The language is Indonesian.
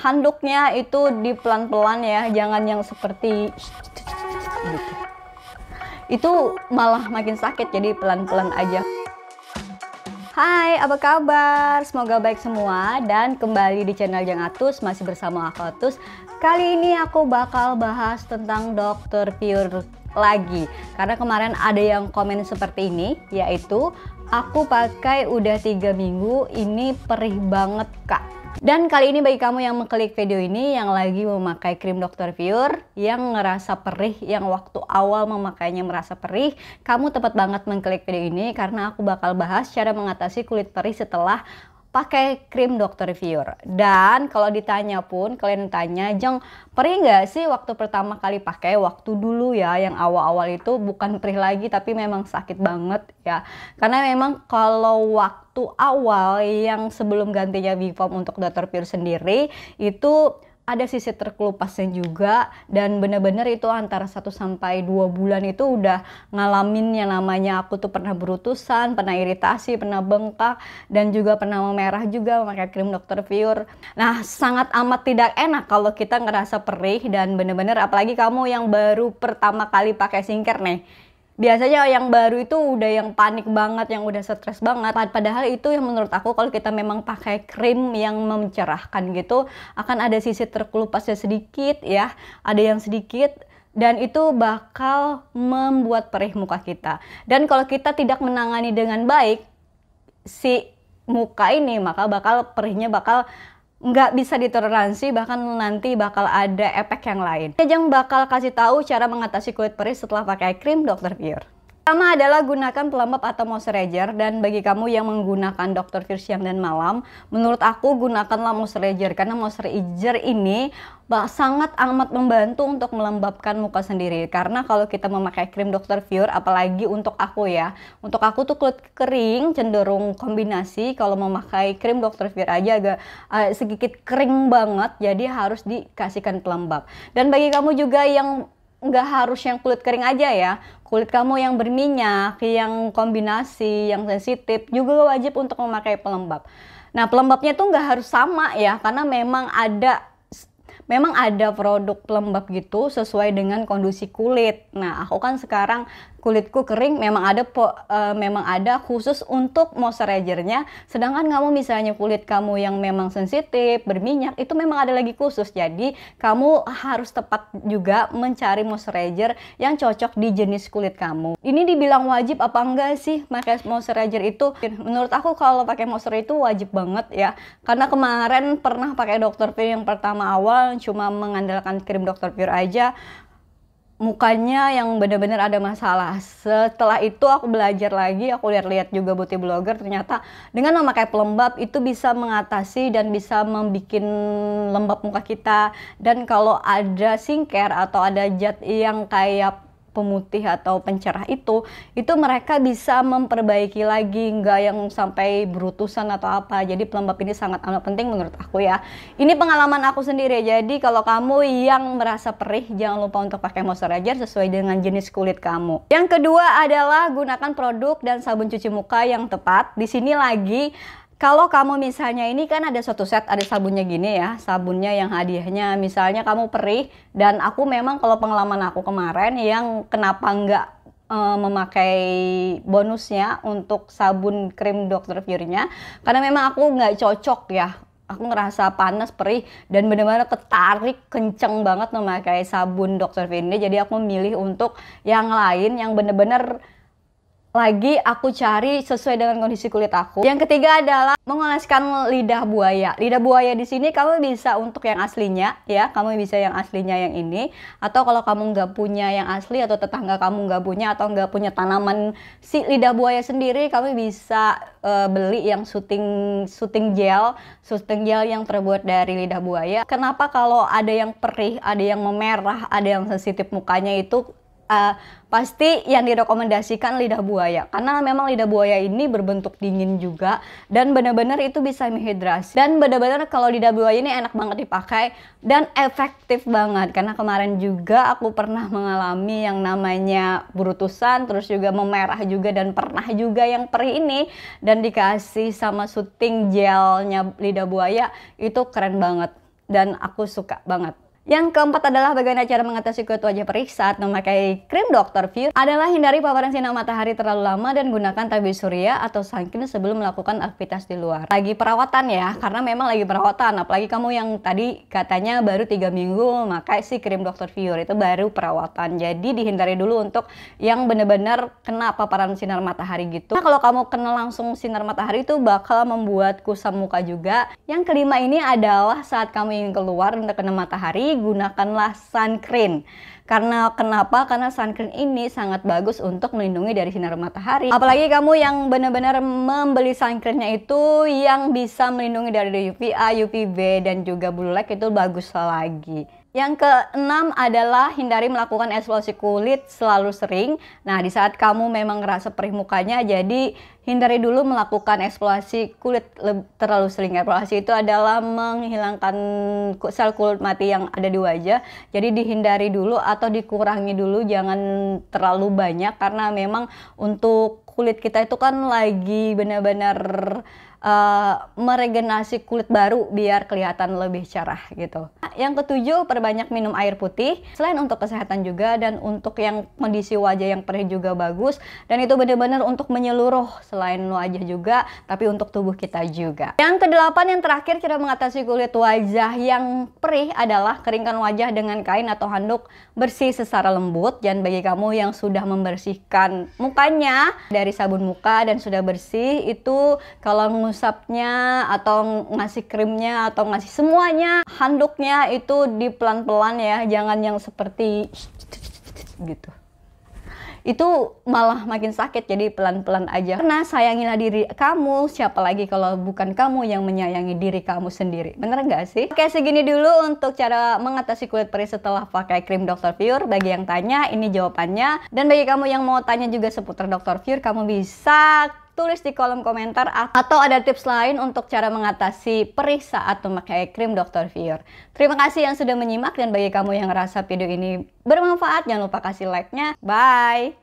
handuknya itu di pelan-pelan ya, jangan yang seperti gitu. Itu malah makin sakit, jadi pelan-pelan aja. Hai, apa kabar? Semoga baik semua dan kembali di channel Jeng Atus, masih bersama aku Atus. Kali ini aku bakal bahas tentang Dr. Pure lagi, karena kemarin ada yang komen seperti ini, yaitu aku pakai udah 3 minggu, ini perih banget kak. Dan kali ini bagi kamu yang mengklik video ini yang lagi memakai krim Dr. Pure, yang ngerasa perih, yang waktu awal memakainya merasa perih, kamu tepat banget mengklik video ini karena aku bakal bahas cara mengatasi kulit perih setelah pakai krim Dr. Pure. Dan kalau ditanya pun, kalian tanya, Jeng, perih nggak sih waktu pertama kali pakai? Waktu dulu ya, yang awal-awal itu bukan perih lagi, tapi memang sakit banget ya. Karena memang kalau waktu awal yang sebelum gantinya Vivome untuk Dr. Pure sendiri, itu ada sisi terkelupasnya juga, dan bener-bener itu antara 1-2 bulan itu udah ngalamin yang namanya aku tuh pernah berutusan, pernah iritasi, pernah bengkak, dan juga pernah memerah juga memakai krim Dr. Pure. Nah, sangat amat tidak enak kalau kita ngerasa perih, dan bener-bener apalagi kamu yang baru pertama kali pakai skincare nih. Biasanya yang baru itu udah yang panik banget, yang udah stres banget. Padahal itu yang menurut aku kalau kita memang pakai krim yang mencerahkan gitu, akan ada sisi terkelupasnya sedikit ya, ada yang sedikit, dan itu bakal membuat perih muka kita. Dan kalau kita tidak menangani dengan baik si muka ini, maka bakal perihnya bakal nggak bisa ditoleransi, bahkan nanti bakal ada efek yang lain. Jeng bakal kasih tahu cara mengatasi kulit perih setelah pakai krim Dr. Pure. Pertama adalah gunakan pelembab atau moisturizer, dan bagi kamu yang menggunakan Dr. Pure siang dan malam, menurut aku gunakanlah moisturizer, karena moisturizer ini sangat amat membantu untuk melembabkan muka sendiri. Karena kalau kita memakai krim Dr. Pure, apalagi untuk aku ya, untuk aku tuh kulit kering cenderung kombinasi, kalau memakai krim Dr. Pure aja agak sedikit kering banget, jadi harus dikasihkan pelembab. Dan bagi kamu juga yang nggak harus yang kulit kering aja ya, kulit kamu yang berminyak, yang kombinasi, yang sensitif juga wajib untuk memakai pelembab. Nah, pelembabnya tuh nggak harus sama ya, karena memang ada produk pelembab gitu sesuai dengan kondisi kulit. Nah, aku kan sekarang kulitku kering, memang ada khusus untuk moisturizernya. Sedangkan kamu misalnya kulit kamu yang memang sensitif, berminyak, itu memang ada lagi khusus. Jadi kamu harus tepat juga mencari moisturizer yang cocok di jenis kulit kamu. Ini dibilang wajib apa enggak sih pakai moisturizer itu? Menurut aku kalau pakai moisturizer itu wajib banget ya. Karena kemarin pernah pakai Dr. Pure yang pertama awal cuma mengandalkan krim Dr. Pure aja, mukanya yang benar-benar ada masalah. Setelah itu aku belajar lagi, aku lihat-lihat juga beauty blogger, ternyata dengan memakai pelembab itu bisa mengatasi dan bisa membuat lembab muka kita. Dan kalau ada skincare atau ada zat yang kayak pemutih atau pencerah itu mereka bisa memperbaiki lagi, nggak yang sampai berutusan atau apa. Jadi pelembab ini sangat amat penting menurut aku ya. Ini pengalaman aku sendiri. Jadi kalau kamu yang merasa perih, jangan lupa untuk pakai moisturizer sesuai dengan jenis kulit kamu. Yang kedua adalah gunakan produk dan sabun cuci muka yang tepat. Di sini lagi, kalau kamu misalnya ini kan ada suatu set, ada sabunnya gini ya, sabunnya yang hadiahnya misalnya kamu perih, dan aku memang kalau pengalaman aku kemarin yang kenapa nggak memakai bonusnya untuk sabun krim Dr. Pure-nya, karena memang aku nggak cocok ya. Aku ngerasa panas, perih, dan benar-benar ketarik kenceng banget memakai sabun Dr. Pure ini. Jadi aku memilih untuk yang lain yang benar-benar lagi aku cari sesuai dengan kondisi kulit aku. Yang ketiga adalah mengoleskan lidah buaya. Lidah buaya di sini kamu bisa untuk yang aslinya ya, kamu bisa yang aslinya yang ini, atau kalau kamu nggak punya yang asli atau tetangga kamu nggak punya atau nggak punya tanaman si lidah buaya sendiri, kamu bisa beli yang shooting gel yang terbuat dari lidah buaya. Kenapa kalau ada yang perih, ada yang memerah, ada yang sensitif mukanya itu pasti yang direkomendasikan lidah buaya, karena memang lidah buaya ini berbentuk dingin juga dan benar-benar itu bisa menghidrasi. Dan benar-benar kalau lidah buaya ini enak banget dipakai dan efektif banget, karena kemarin juga aku pernah mengalami yang namanya berutusan, terus juga memerah juga, dan pernah juga yang perih ini, dan dikasih sama shooting gelnya lidah buaya, itu keren banget. dan aku suka banget. Yang keempat adalah bagaimana cara mengatasi kulit wajah perih saat memakai krim Dr. View adalah hindari paparan sinar matahari terlalu lama dan gunakan tabir surya atau sunscreen sebelum melakukan aktivitas di luar. Lagi perawatan ya, karena memang lagi perawatan. Apalagi kamu yang tadi katanya baru 3 minggu memakai si krim Dr. View, itu baru perawatan. Jadi dihindari dulu untuk yang benar-benar kena paparan sinar matahari gitu. Nah, kalau kamu kena langsung sinar matahari itu bakal membuat kusam muka juga. Yang kelima ini adalah saat kamu ingin keluar dan terkena matahari, gunakanlah sunscreen. Karena kenapa? Karena sunscreen ini sangat bagus untuk melindungi dari sinar matahari. Apalagi kamu yang benar-benar membeli sunscreennya itu yang bisa melindungi dari UVA, UVB dan juga blue light, itu bagus lagi. Yang keenam adalah hindari melakukan eksfoliasi kulit selalu sering. Nah, di saat kamu memang ngerasa perih mukanya, jadi hindari dulu melakukan eksfoliasi kulit terlalu sering. Eksfoliasi itu adalah menghilangkan sel kulit mati yang ada di wajah. Jadi dihindari dulu atau dikurangi dulu, jangan terlalu banyak karena memang untuk kulit kita itu kan lagi benar-benar meregenerasi kulit baru biar kelihatan lebih cerah gitu. Yang ketujuh, perbanyak minum air putih. Selain untuk kesehatan juga dan untuk yang kondisi wajah yang perih juga bagus, dan itu benar-benar untuk menyeluruh selain wajah juga, tapi untuk tubuh kita juga. Yang kedelapan, yang terakhir, cara mengatasi kulit wajah yang perih adalah keringkan wajah dengan kain atau handuk bersih secara lembut. Dan bagi kamu yang sudah membersihkan mukanya dari sabun muka dan sudah bersih, itu kalau ngusapnya atau ngasih krimnya atau ngasih semuanya, handuknya itu di pelan-pelan ya, jangan yang seperti gitu. Itu malah makin sakit, jadi pelan-pelan aja. Karena sayangilah diri kamu, siapa lagi kalau bukan kamu yang menyayangi diri kamu sendiri. Bener nggak sih? Oke, segini dulu untuk cara mengatasi kulit perih setelah pakai krim Dr. View. Bagi yang tanya, ini jawabannya. Dan bagi kamu yang mau tanya juga seputar Dr. View, kamu bisa tulis di kolom komentar, atau ada tips lain untuk cara mengatasi perih saat memakai krim Dr. View. Terima kasih yang sudah menyimak, dan bagi kamu yang ngerasa video ini bermanfaat, jangan lupa kasih like-nya. Bye!